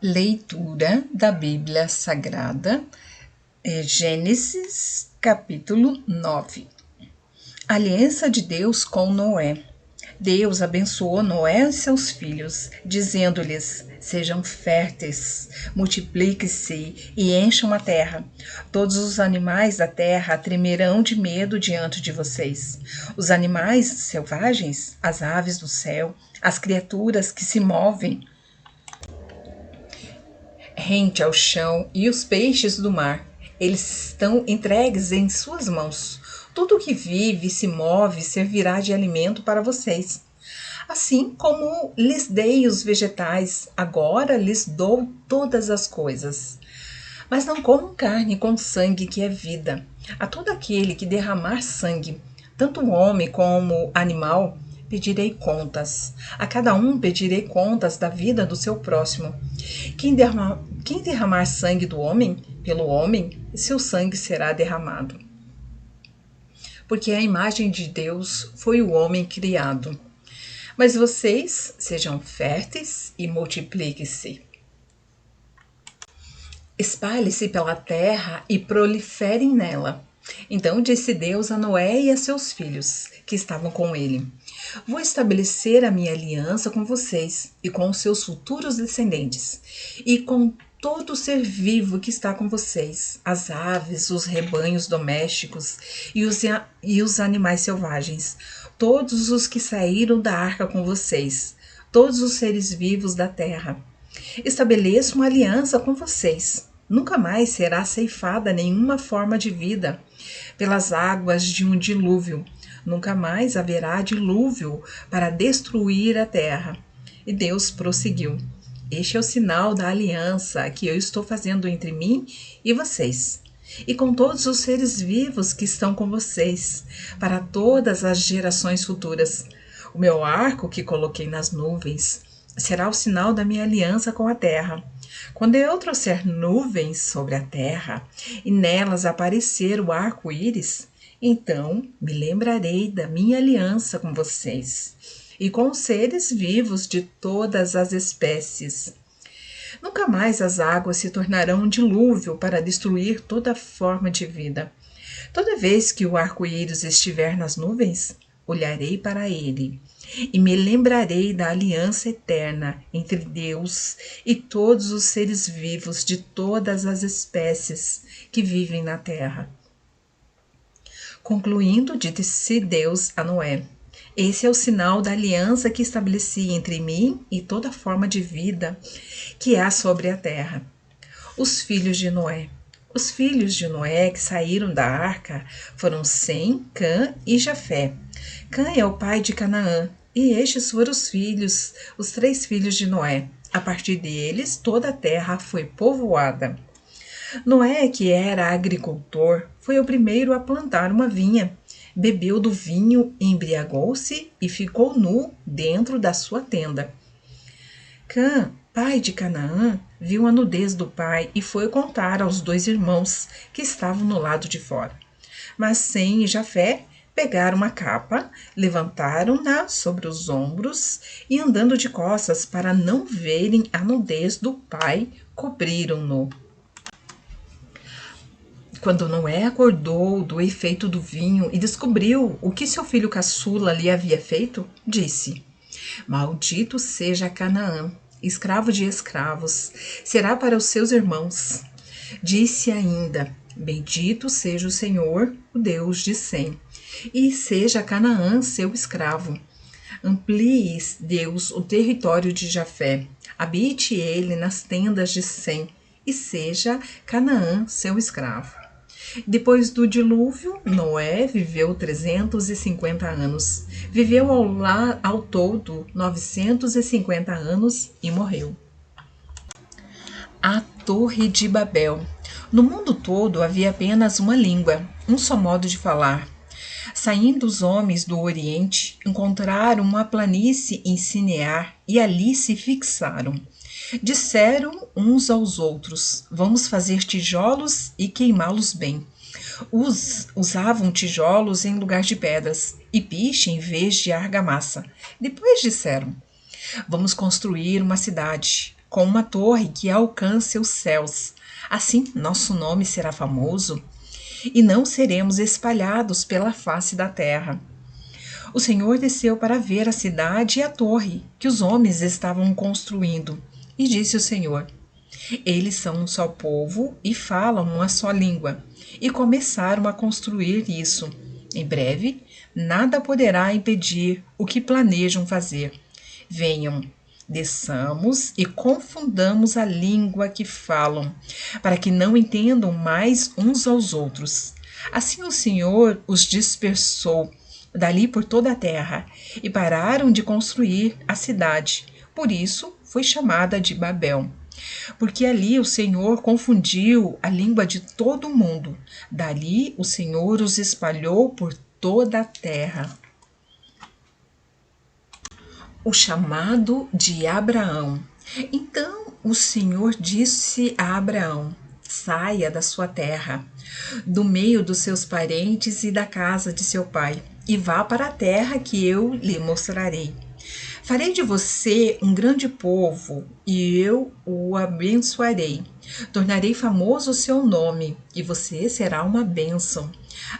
Leitura da Bíblia Sagrada, Gênesis, capítulo 9. Aliança de Deus com Noé. Deus abençoou Noé e seus filhos, dizendo-lhes: sejam férteis, multipliquem-se e encham a terra. Todos os animais da terra tremerão de medo diante de vocês. Os animais selvagens, as aves do céu, as criaturas que se movem rente ao chão e os peixes do mar. Eles estão entregues em suas mãos. Tudo que vive e se move servirá de alimento para vocês. Assim como lhes dei os vegetais, agora lhes dou todas as coisas. Mas não comam carne com sangue, que é vida. A todo aquele que derramar sangue, tanto homem como animal, pedirei contas. A cada um pedirei contas da vida do seu próximo. Quem derramar sangue do homem, pelo homem, seu sangue será derramado. Porque a imagem de Deus foi o homem criado. Mas vocês sejam férteis e multipliquem-se. Espalhe-se pela terra e proliferem nela. Então disse Deus a Noé e a seus filhos, que estavam com ele: vou estabelecer a minha aliança com vocês e com os seus futuros descendentes, e com todo ser vivo que está com vocês, as aves, os rebanhos domésticos e os animais selvagens, todos os que saíram da arca com vocês, todos os seres vivos da terra. Estabeleço uma aliança com vocês. Nunca mais será ceifada nenhuma forma de vida pelas águas de um dilúvio. Nunca mais haverá dilúvio para destruir a terra. E Deus prosseguiu: este é o sinal da aliança que eu estou fazendo entre mim e vocês, e com todos os seres vivos que estão com vocês, para todas as gerações futuras. O meu arco que coloquei nas nuvens será o sinal da minha aliança com a terra. Quando eu trouxer nuvens sobre a terra e nelas aparecer o arco-íris, então me lembrarei da minha aliança com vocês e com os seres vivos de todas as espécies. Nunca mais as águas se tornarão um dilúvio para destruir toda forma de vida. Toda vez que o arco-íris estiver nas nuvens, olharei para ele e me lembrarei da aliança eterna entre Deus e todos os seres vivos de todas as espécies que vivem na terra. Concluindo, disse Deus a Noé: esse é o sinal da aliança que estabeleci entre mim e toda forma de vida que há sobre a terra. Os filhos de Noé. Os filhos de Noé que saíram da arca foram Sem, Cã e Jafé. Cã é o pai de Canaã, e estes foram os 3 filhos de Noé. A partir deles, toda a terra foi povoada. Noé, que era agricultor, foi o primeiro a plantar uma vinha. Bebeu do vinho, embriagou-se e ficou nu dentro da sua tenda. Cã, pai de Canaã, viu a nudez do pai e foi contar aos 2 irmãos que estavam no lado de fora. Mas Sem e Jafé pegaram uma capa, levantaram-na sobre os ombros e, andando de costas para não verem a nudez do pai, cobriram-no. Quando Noé acordou do efeito do vinho e descobriu o que seu filho caçula lhe havia feito, disse: maldito seja Canaã, escravo de escravos, será para os seus irmãos. Disse ainda: bendito seja o Senhor, o Deus de Sem, e seja Canaã seu escravo. Amplie Deus o território de Jafé, habite ele nas tendas de Sem, e seja Canaã seu escravo. Depois do dilúvio, Noé viveu 350 anos. Viveu ao todo 950 anos e morreu. A Torre de Babel. No mundo todo havia apenas uma língua, um só modo de falar. Saindo os homens do Oriente, encontraram uma planície em Sinear e ali se fixaram. Disseram uns aos outros: vamos fazer tijolos e queimá-los bem. Usavam tijolos em lugar de pedras e piche em vez de argamassa. Depois disseram: vamos construir uma cidade. com uma torre que alcance os céus. Assim, nosso nome será famoso e não seremos espalhados pela face da terra. O Senhor desceu para ver a cidade e a torre que os homens estavam construindo. E disse o Senhor: eles são um só povo e falam uma só língua. E começaram a construir isso. Em breve, nada poderá impedir o que planejam fazer. Venham, desçamos e confundamos a língua que falam, para que não entendam mais uns aos outros. Assim o Senhor os dispersou dali por toda a terra e pararam de construir a cidade. Por isso foi chamada de Babel. Porque ali o Senhor confundiu a língua de todo o mundo. Dali o Senhor os espalhou por toda a terra. O chamado de Abraão. Então o Senhor disse a Abraão: saia da sua terra, do meio dos seus parentes e da casa de seu pai, e vá para a terra que eu lhe mostrarei. Farei de você um grande povo, e eu o abençoarei. Tornarei famoso o seu nome, e você será uma bênção.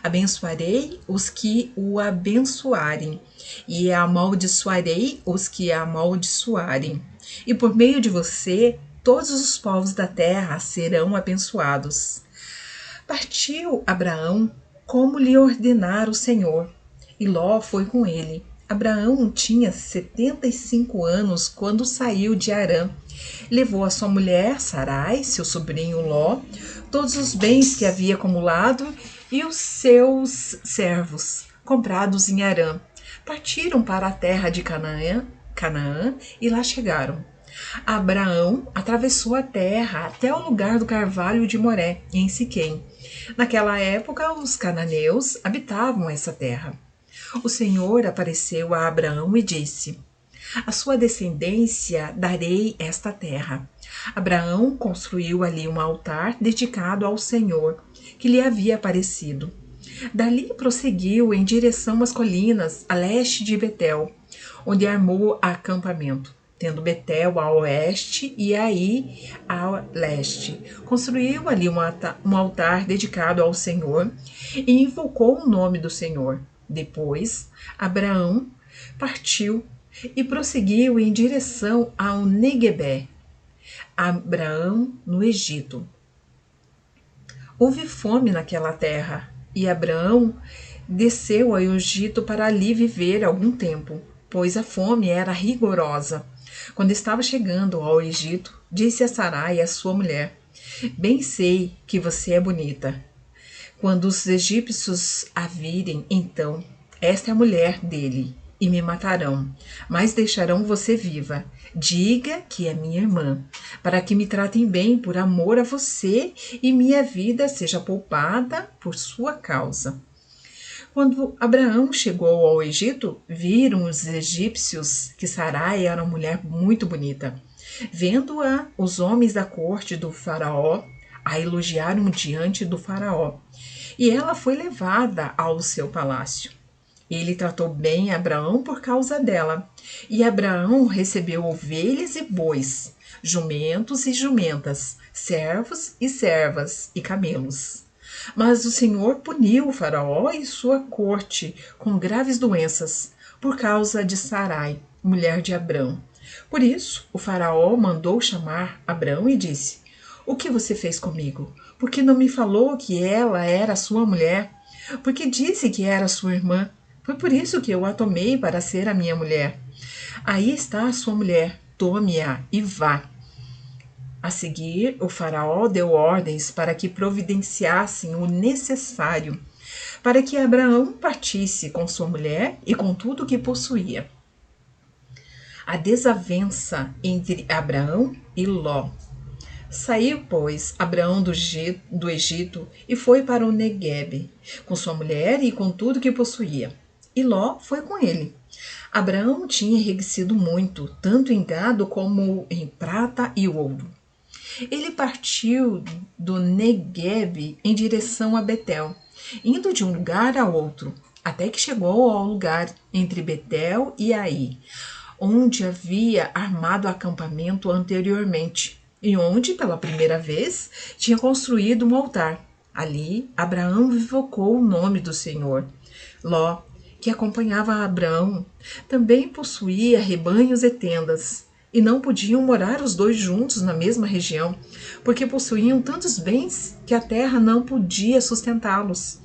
Abençoarei os que o abençoarem, e amaldiçoarei os que a amaldiçoarem. E por meio de você, todos os povos da terra serão abençoados. Partiu Abraão como lhe ordenara o Senhor, e Ló foi com ele. Abraão tinha 75 anos quando saiu de Harã. Levou a sua mulher, Sarai, seu sobrinho Ló, todos os bens que havia acumulado e os seus servos, comprados em Harã. Partiram para a terra de Canaã e lá chegaram. Abraão atravessou a terra até o lugar do carvalho de Moré, em Siquém. Naquela época, os cananeus habitavam essa terra. O Senhor apareceu a Abraão e disse: à sua descendência darei esta terra. Abraão construiu ali um altar dedicado ao Senhor, que lhe havia aparecido. Dali prosseguiu em direção às colinas, a leste de Betel, onde armou acampamento, tendo Betel a oeste e Ai a leste. Construiu ali um altar dedicado ao Senhor e invocou o nome do Senhor. Depois, Abraão partiu e prosseguiu em direção ao Neguebé. Abraão no Egito. Houve fome naquela terra, e Abraão desceu ao Egito para ali viver algum tempo, pois a fome era rigorosa. Quando estava chegando ao Egito, disse a Sarai, a sua mulher: bem sei que você é bonita. Quando os egípcios a virem, então, esta é a mulher dele, e me matarão, mas deixarão você viva. Diga que é minha irmã, para que me tratem bem por amor a você e minha vida seja poupada por sua causa. Quando Abraão chegou ao Egito, viram os egípcios que Sarai era uma mulher muito bonita. Vendo-a, os homens da corte do faraó a elogiaram diante do faraó, e ela foi levada ao seu palácio. Ele tratou bem Abraão por causa dela, e Abraão recebeu ovelhas e bois, jumentos e jumentas, servos e servas e camelos. Mas o Senhor puniu o faraó e sua corte com graves doenças, por causa de Sarai, mulher de Abrão. Por isso, o faraó mandou chamar Abrão e disse: o que você fez comigo? Por que não me falou que ela era sua mulher? Por que disse que era sua irmã? Foi por isso que eu a tomei para ser a minha mulher. Aí está a sua mulher, tome-a e vá. A seguir, o faraó deu ordens para que providenciassem o necessário para que Abraão partisse com sua mulher e com tudo o que possuía. A desavença entre Abraão e Ló. Saiu, pois, Abraão do Egito e foi para o Neguebe, com sua mulher e com tudo que possuía. E Ló foi com ele. Abraão tinha enriquecido muito, tanto em gado como em prata e ouro. Ele partiu do Neguebe em direção a Betel, indo de um lugar a outro, até que chegou ao lugar entre Betel e Ai, onde havia armado acampamento anteriormente e onde, pela primeira vez, tinha construído um altar. Ali, Abraão invocou o nome do Senhor. Ló, que acompanhava Abraão, também possuía rebanhos e tendas, e não podiam morar os dois juntos na mesma região, porque possuíam tantos bens que a terra não podia sustentá-los.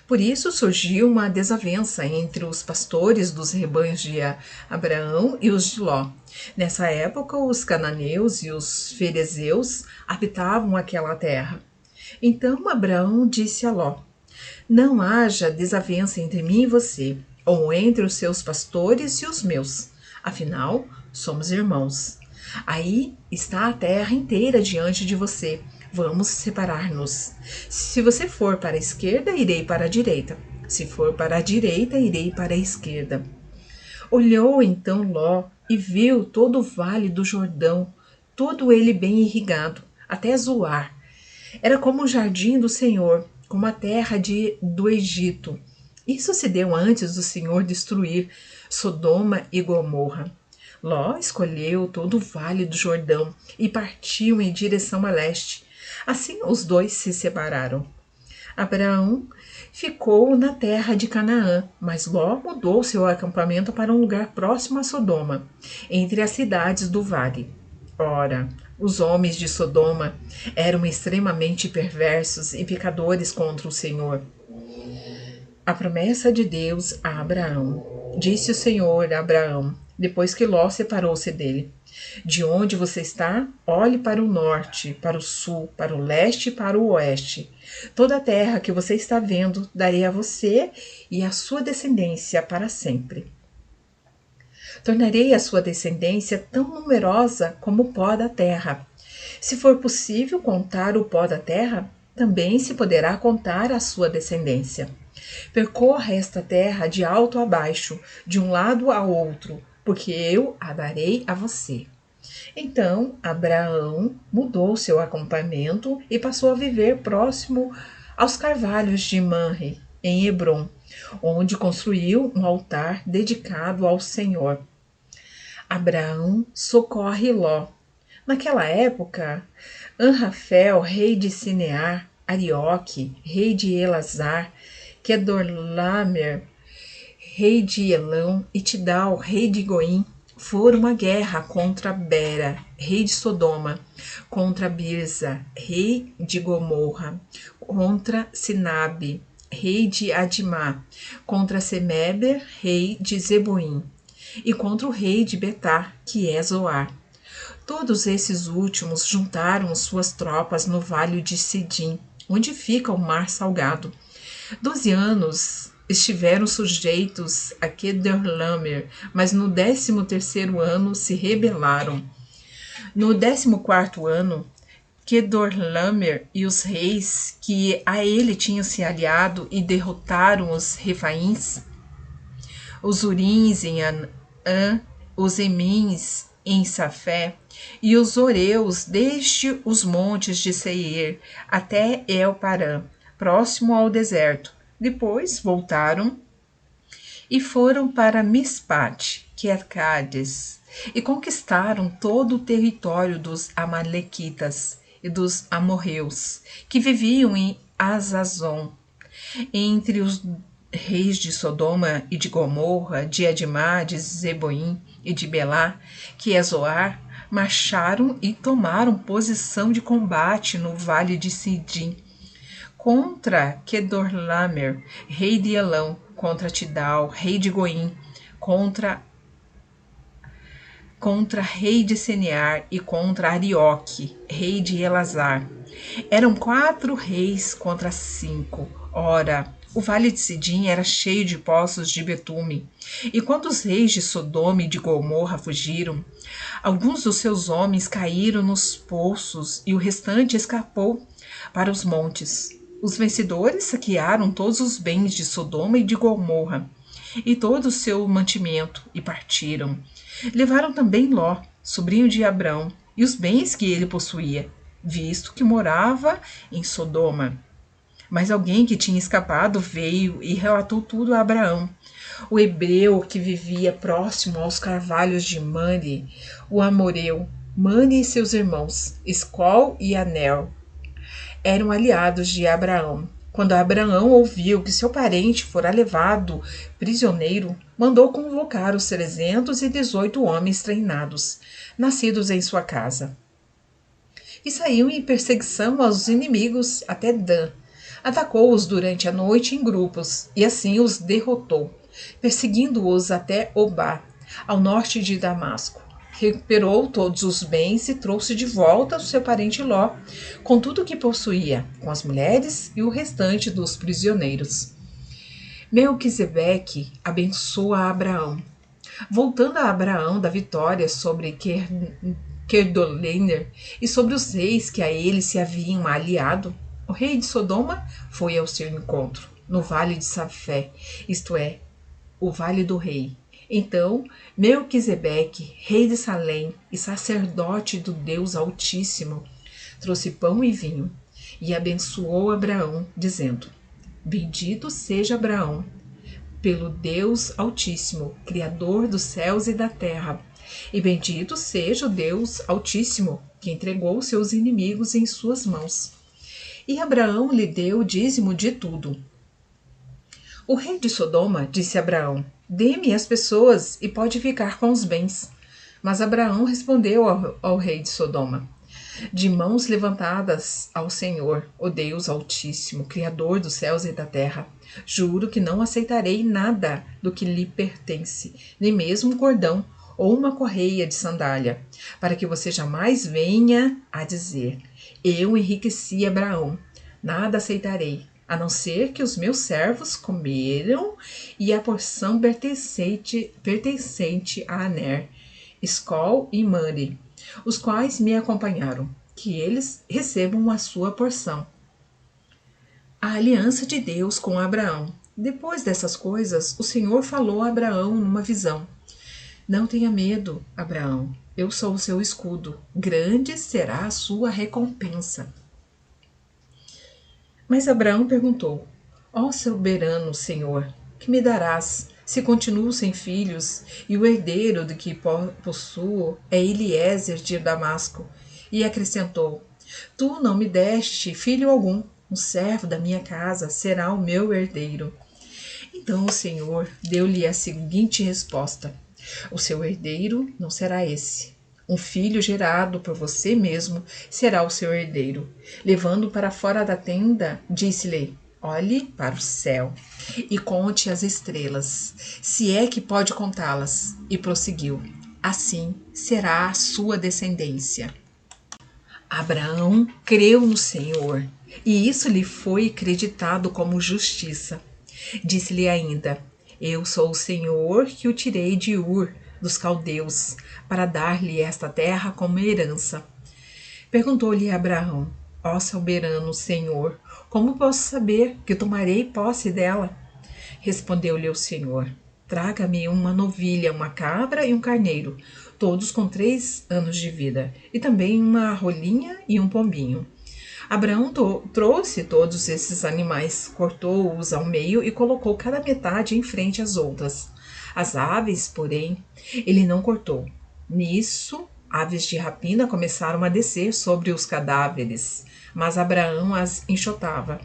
Por isso surgiu uma desavença entre os pastores dos rebanhos de Abraão e os de Ló. Nessa época, os cananeus e os ferezeus habitavam aquela terra. Então Abraão disse a Ló: não haja desavença entre mim e você, ou entre os seus pastores e os meus. Afinal, somos irmãos. Aí está a terra inteira diante de você. Vamos separar-nos. Se você for para a esquerda, irei para a direita. Se for para a direita, irei para a esquerda. Olhou então Ló e viu todo o vale do Jordão, todo ele bem irrigado, até Zoar. Era como o jardim do Senhor, como a terra do Egito. Isso se deu antes do Senhor destruir Sodoma e Gomorra. Ló escolheu todo o vale do Jordão e partiu em direção a leste. Assim os dois se separaram. Abraão ficou na terra de Canaã, mas Ló mudou seu acampamento para um lugar próximo a Sodoma, entre as cidades do vale. Ora, os homens de Sodoma eram extremamente perversos e pecadores contra o Senhor. A promessa de Deus a Abraão. Disse o Senhor a Abraão, depois que Ló separou-se dele: de onde você está, olhe para o norte, para o sul, para o leste e para o oeste. Toda a terra que você está vendo, darei a você e à sua descendência para sempre. Tornarei a sua descendência tão numerosa como o pó da terra. Se for possível contar o pó da terra, também se poderá contar a sua descendência. Percorra esta terra de alto a baixo, de um lado ao outro, porque eu a darei a você. Então Abraão mudou seu acampamento e passou a viver próximo aos carvalhos de Mamre, em Hebrom, onde construiu um altar dedicado ao Senhor. Abraão socorre Ló. Naquela época, Anrafel, rei de Sinear, Arioque, rei de Elazar, Quedorlamer, rei de Elão, e Tidal, rei de Goim, foram à guerra contra Bera, rei de Sodoma, contra Birza, rei de Gomorra, contra Sinabe, rei de Adimá, contra Semeber, rei de Zeboim, e contra o rei de Betá, que é Zoar. Todos esses últimos juntaram suas tropas no vale de Sidim, onde fica o mar salgado. 12 anos estiveram sujeitos a Quedorlamer, mas no 13º ano se rebelaram. No 14º ano, Quedorlamer e os reis que a ele tinham se aliado e derrotaram os Refaíns, os Urins em Anã, os Emins em Safé, e os Oreus desde os montes de Seir até El-Parã, próximo ao deserto. Depois voltaram e foram para Mispate, que é Cádiz, e conquistaram todo o território dos Amalequitas e dos amorreus, que viviam em Azazon. Entre os reis de Sodoma e de Gomorra, de Adimá, de Zeboim e de Belá, que é Zoar, marcharam e tomaram posição de combate no vale de Sidim, contra Quedorlamer, rei de Elão, contra Tidal, rei de Goim, contra rei de Sinear e contra Arioque, rei de Elazar. Eram 4 reis contra 5. Ora, o vale de Sidim era cheio de poços de betume. E quando os reis de Sodoma e de Gomorra fugiram, alguns dos seus homens caíram nos poços e o restante escapou para os montes. Os vencedores saquearam todos os bens de Sodoma e de Gomorra e todo o seu mantimento e partiram. Levaram também Ló, sobrinho de Abrão, e os bens que ele possuía, visto que morava em Sodoma. Mas alguém que tinha escapado veio e relatou tudo a Abraão. o hebreu que vivia próximo aos carvalhos de Mamre, o amoreu, Mamre e seus irmãos, Escol e Aner, eram aliados de Abraão. Quando Abraão ouviu que seu parente fora levado prisioneiro, mandou convocar os 318 homens treinados, nascidos em sua casa. E saiu em perseguição aos inimigos até Dan. Atacou-os durante a noite em grupos e assim os derrotou, perseguindo-os até Obá, ao norte de Damasco. Recuperou todos os bens e trouxe de volta o seu parente Ló, com tudo o que possuía, com as mulheres e o restante dos prisioneiros. Melquisedeque abençoa Abraão. Voltando a Abraão da vitória sobre Kedorlaomer e sobre os reis que a ele se haviam aliado, o rei de Sodoma foi ao seu encontro, no vale de Safé, isto é, o vale do rei. Então, Melquisedeque, rei de Salém e sacerdote do Deus Altíssimo, trouxe pão e vinho e abençoou Abraão, dizendo: Bendito seja Abraão, pelo Deus Altíssimo, Criador dos céus e da terra, e bendito seja o Deus Altíssimo, que entregou seus inimigos em suas mãos. E Abraão lhe deu o dízimo de tudo. O rei de Sodoma disse a Abraão: Dê-me as pessoas e pode ficar com os bens. Mas Abraão respondeu ao rei de Sodoma: De mãos levantadas ao Senhor, o Deus Altíssimo, Criador dos céus e da terra, juro que não aceitarei nada do que lhe pertence, nem mesmo um cordão ou uma correia de sandália, para que você jamais venha a dizer: Eu enriqueci Abraão. Nada aceitarei, a não ser que os meus servos comeram e a porção pertencente a Aner, Escol e Mamre, os quais me acompanharam, que eles recebam a sua porção. A aliança de Deus com Abraão. Depois dessas coisas, o Senhor falou a Abraão numa visão: Não tenha medo, Abraão, eu sou o seu escudo, grande será a sua recompensa. Mas Abraão perguntou: Ó soberano Senhor, que me darás, se continuo sem filhos, e o herdeiro de que possuo é Eliezer de Damasco? E acrescentou: Tu não me deste filho algum, um servo da minha casa será o meu herdeiro. Então o Senhor deu-lhe a seguinte resposta: O seu herdeiro não será esse. Um filho gerado por você mesmo será o seu herdeiro. Levando-o para fora da tenda, disse-lhe: Olhe para o céu e conte as estrelas, se é que pode contá-las. E prosseguiu: Assim será a sua descendência. Abraão creu no Senhor, e isso lhe foi creditado como justiça. Disse-lhe ainda: Eu sou o Senhor que o tirei de Ur dos caldeus, para dar-lhe esta terra como herança. Perguntou-lhe Abraão: Ó soberano Senhor, como posso saber que tomarei posse dela? Respondeu-lhe o Senhor: Traga-me uma novilha, uma cabra e um carneiro, todos com 3 anos de vida, e também uma rolinha e um pombinho. Abraão trouxe todos esses animais, cortou-os ao meio e colocou cada metade em frente às outras. As aves, porém, ele não cortou. Nisso, aves de rapina começaram a descer sobre os cadáveres, mas Abraão as enxotava.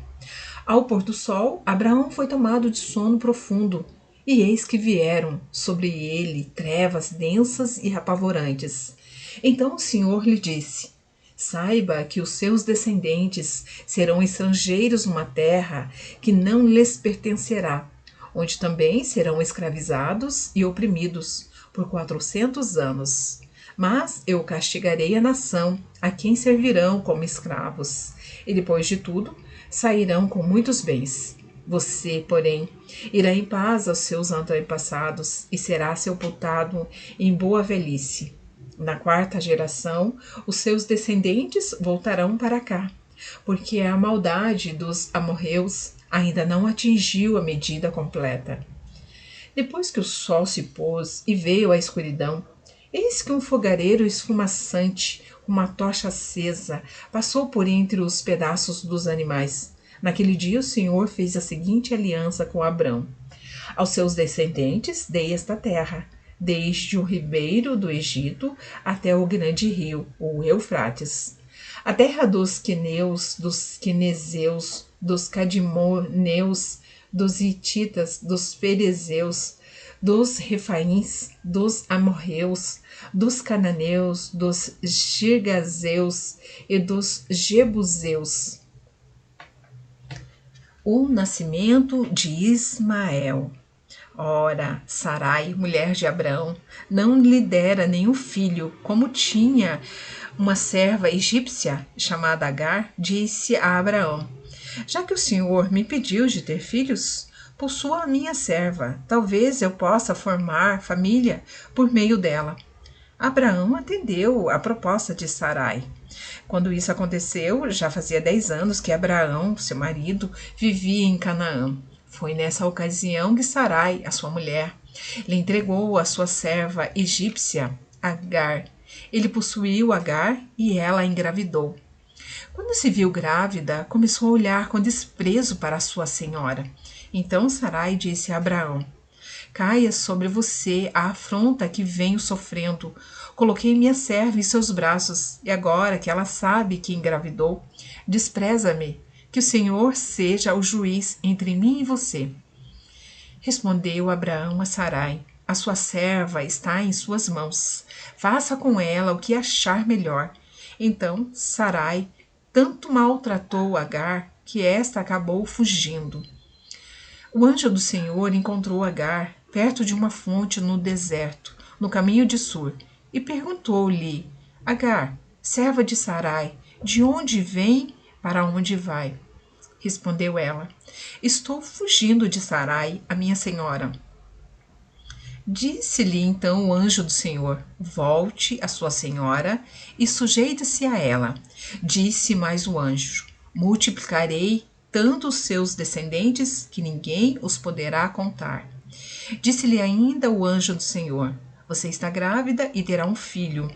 Ao pôr do sol, Abraão foi tomado de sono profundo, e eis que vieram sobre ele trevas densas e apavorantes. Então o Senhor lhe disse: Saiba que os seus descendentes serão estrangeiros numa terra que não lhes pertencerá, onde também serão escravizados e oprimidos por 400 anos. Mas eu castigarei a nação, a quem servirão como escravos, e depois de tudo sairão com muitos bens. Você, porém, irá em paz aos seus antepassados e será sepultado em boa velhice. Na 4ª geração, os seus descendentes voltarão para cá, porque a maldade dos amorreus ainda não atingiu a medida completa. Depois que o sol se pôs e veio a escuridão, eis que um fogareiro esfumaçante, uma tocha acesa, passou por entre os pedaços dos animais. Naquele dia o Senhor fez a seguinte aliança com Abrão: Aos seus descendentes dei esta terra, desde o ribeiro do Egito até o grande rio, o Eufrates. A terra dos queneus, dos quenezeus, dos cadimoneus, dos hititas, dos ferezeus, dos refaíns, dos amorreus, dos cananeus, dos girgazeus e dos jebuseus. O nascimento de Ismael. Ora, Sarai, mulher de Abraão, não lhe dera nenhum filho, como tinha uma serva egípcia chamada Agar, disse a Abraão: já que o Senhor me pediu de ter filhos, possua a minha serva, talvez eu possa formar família por meio dela. Abraão atendeu à proposta de Sarai. Quando isso aconteceu, já fazia 10 anos que Abraão, seu marido, vivia em Canaã. Foi nessa ocasião que Sarai, a sua mulher, lhe entregou a sua serva egípcia, Agar. Ele possuiu Agar e ela engravidou. Quando se viu grávida, começou a olhar com desprezo para sua senhora. Então Sarai disse a Abraão: caia sobre você a afronta que venho sofrendo. Coloquei minha serva em seus braços, e agora que ela sabe que engravidou, despreza-me. Que o Senhor seja o juiz entre mim e você. Respondeu Abraão a Sarai: a sua serva está em suas mãos. Faça com ela o que achar melhor. Então Sarai tanto maltratou Agar que esta acabou fugindo. O anjo do Senhor encontrou Agar perto de uma fonte no deserto, no caminho de Sur, e perguntou-lhe: Agar, serva de Sarai, de onde vem, para onde vai? Respondeu ela: estou fugindo de Sarai, a minha senhora. Disse-lhe então o anjo do Senhor: volte a sua senhora e sujeite-se a ela. Disse mais o anjo: multiplicarei tanto os seus descendentes que ninguém os poderá contar. Disse-lhe ainda o anjo do Senhor: você está grávida e terá um filho,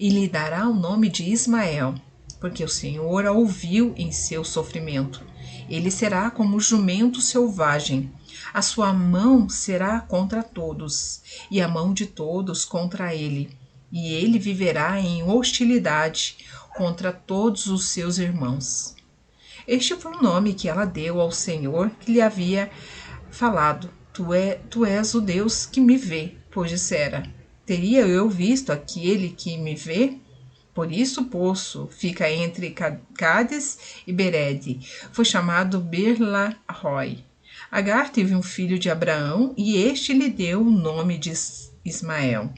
e lhe dará o nome de Ismael, porque o Senhor a ouviu em seu sofrimento. Ele será como jumento selvagem. A sua mão será contra todos, e a mão de todos contra ele. E ele viverá em hostilidade contra todos os seus irmãos. Este foi o nome que ela deu ao Senhor que lhe havia falado: tu és o Deus que me vê, pois dissera: teria eu visto aquele que me vê? Por isso o poço fica entre Cádiz e Berede. Foi chamado Beer-lahai. Agar teve um filho de Abraão e este lhe deu o nome de Ismael.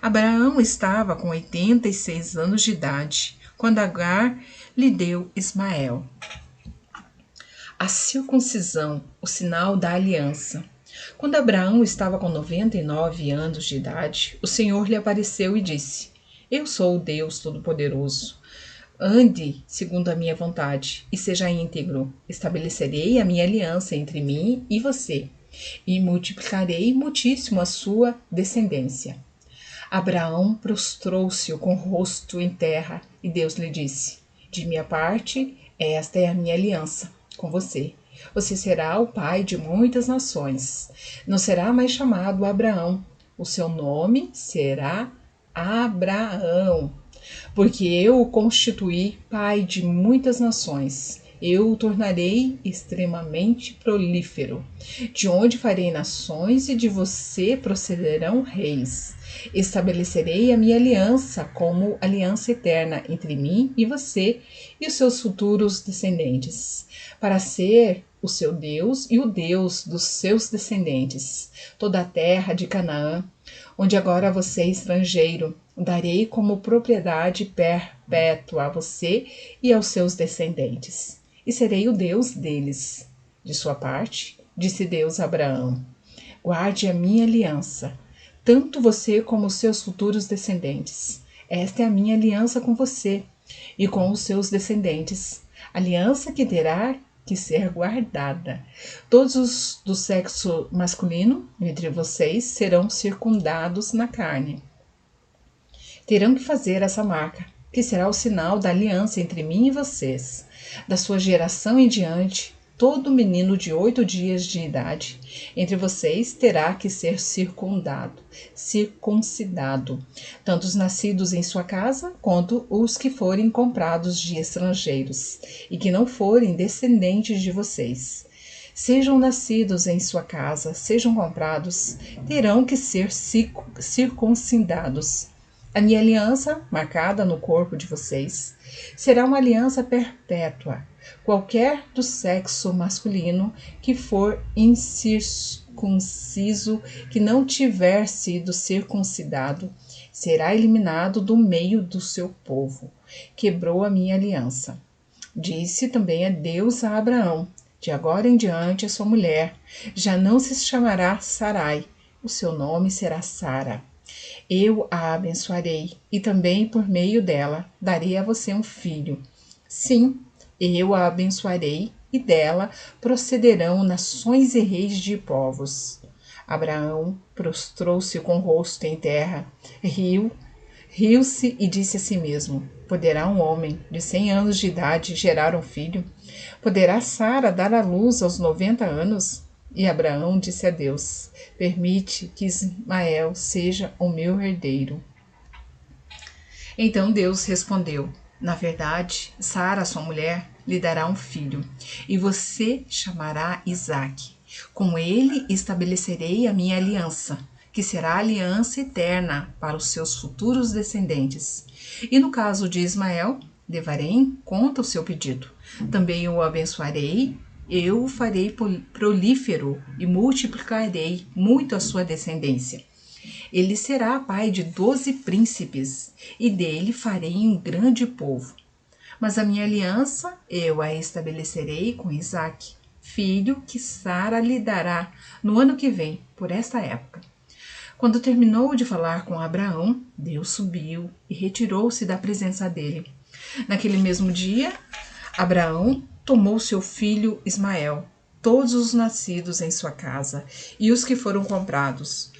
Abraão estava com 86 anos de idade quando Agar lhe deu Ismael. A circuncisão, o sinal da aliança. Quando Abraão estava com 99 anos de idade, o Senhor lhe apareceu e disse: eu sou o Deus Todo-Poderoso. Ande segundo a minha vontade e seja íntegro. Estabelecerei a minha aliança entre mim e você, e multiplicarei muitíssimo a sua descendência. Abraão prostrou-se com o rosto em terra, e Deus lhe disse: de minha parte, esta é a minha aliança com você. Você será o pai de muitas nações. Não será mais chamado Abraão. O seu nome será Abraão, porque eu o constituí pai de muitas nações. Eu o tornarei extremamente prolífero, de onde farei nações e de você procederão reis. Estabelecerei a minha aliança como aliança eterna entre mim e você e os seus futuros descendentes, para ser o seu Deus e o Deus dos seus descendentes. Toda a terra de Canaã, onde agora você é estrangeiro, darei como propriedade perpétua a você e aos seus descendentes, e serei o Deus deles. De sua parte, disse Deus a Abraão: guarde a minha aliança, tanto você como os seus futuros descendentes. Esta é a minha aliança com você e com os seus descendentes, aliança que terá que ser guardada. Todos os do sexo masculino entre vocês serão circundados na carne. Terão que fazer essa marca, que será o sinal da aliança entre mim e vocês. Da sua geração em diante, Todo menino de 8 dias de idade entre vocês terá que ser circuncidado, tanto os nascidos em sua casa, quanto os que forem comprados de estrangeiros, e que não forem descendentes de vocês. Sejam nascidos em sua casa, sejam comprados, terão que ser circuncidados. A minha aliança, marcada no corpo de vocês, será uma aliança perpétua. Qualquer do sexo masculino que for incircunciso, que não tiver sido circuncidado, será eliminado do meio do seu povo. Quebrou a minha aliança. Disse também a Deus a Abraão: de agora em diante a sua mulher já não se chamará Sarai, o seu nome será Sara. Eu a abençoarei e também por meio dela darei a você um filho. Sim, eu a abençoarei e dela procederão nações e reis de povos. Abraão prostrou-se com o rosto em terra, riu-se e disse a si mesmo: poderá um homem de 100 anos de idade gerar um filho? Poderá Sara dar à luz aos 90 anos? E Abraão disse a Deus: permite que Ismael seja o meu herdeiro. Então Deus respondeu: na verdade, Sara, sua mulher, lhe dará um filho, e você chamará Isaque. Com ele estabelecerei a minha aliança, que será aliança eterna para os seus futuros descendentes. E no caso de Ismael, levarei em conta o seu pedido. Também o abençoarei, eu o farei prolífero e multiplicarei muito a sua descendência. Ele será pai de 12 príncipes, e dele farei um grande povo. Mas a minha aliança eu a estabelecerei com Isaque, filho que Sara lhe dará no ano que vem, por esta época. Quando terminou de falar com Abraão, Deus subiu e retirou-se da presença dele. Naquele mesmo dia, Abraão tomou seu filho Ismael, todos os nascidos em sua casa e os que foram comprados,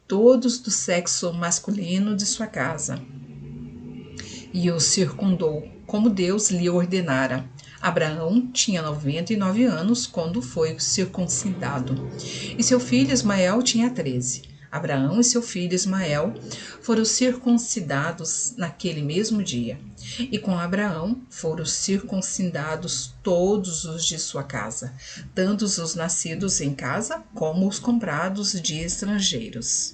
todos do sexo masculino de sua casa, e os circundou, como Deus lhe ordenara. Abraão tinha 99 anos quando foi circuncidado, e seu filho Ismael tinha 13. Abraão e seu filho Ismael foram circuncidados naquele mesmo dia, e com Abraão foram circuncidados todos os de sua casa, tanto os nascidos em casa como os comprados de estrangeiros.